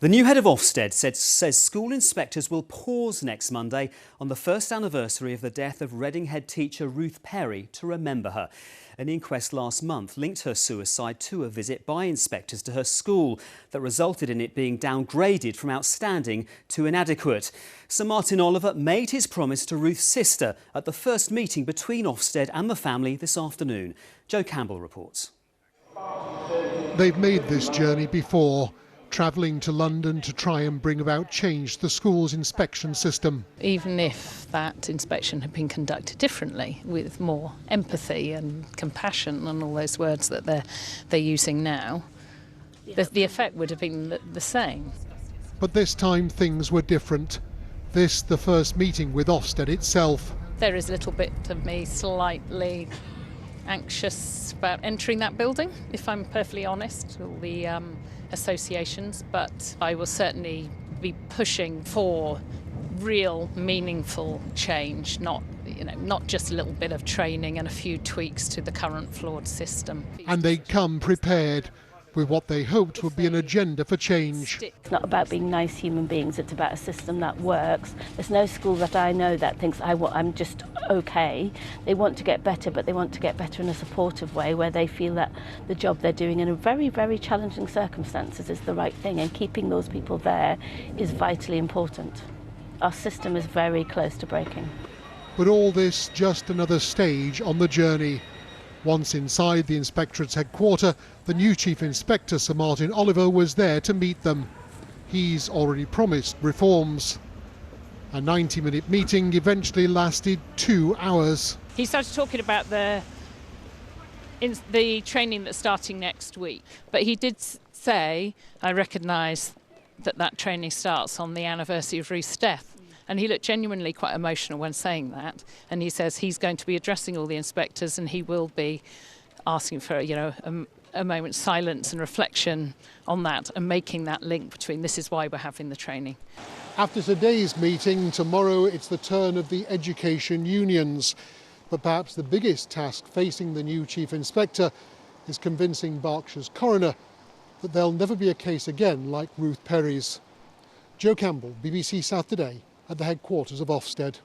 The new head of OFSTED says school inspectors will pause next Monday on the first anniversary of the death of Reading head teacher Ruth Perry to remember her. An inquest last month linked her suicide to a visit by inspectors to her school that resulted in it being downgraded from outstanding to inadequate. Sir Martin Oliver made his promise to Ruth's sister at the first meeting between OFSTED and the family this afternoon. Joe Campbell reports. They've made this journey before, travelling to London to try and bring about change to the school's inspection system. Even if that inspection had been conducted differently, with more empathy and compassion and all those words that they're using now, the effect would have been the same. But this time things were different. This, the first meeting with Ofsted itself. There is a little bit of me slightly anxious about entering that building, if I'm perfectly honest, all the associations, but I will certainly be pushing for real meaningful change, not just a little bit of training and a few tweaks to the current flawed system. And they come prepared with what they hoped would be an agenda for change. It's not about being nice human beings, it's about a system that works. There's no school that I know that thinks I'm just okay. They want to get better, but they want to get better in a supportive way where they feel that the job they're doing in a very, very challenging circumstances is the right thing, and keeping those people there is vitally important. Our system is very close to breaking. But all this just another stage on the journey. Once inside the inspectorate's headquarters, the new chief inspector, Sir Martin Oliver, was there to meet them. He's already promised reforms. A 90-minute meeting eventually lasted 2 hours. He started talking about the training that's starting next week, but he did say, I recognise that training starts on the anniversary of Ruth's death. And he looked genuinely quite emotional when saying that. And he says he's going to be addressing all the inspectors, and he will be asking for, a moment's silence and reflection on that, and making that link between this is why we're having the training. After today's meeting, tomorrow it's the turn of the education unions. But perhaps the biggest task facing the new chief inspector is convincing Berkshire's coroner that there'll never be a case again like Ruth Perry's. Joe Campbell, BBC South Today, at the headquarters of Ofsted.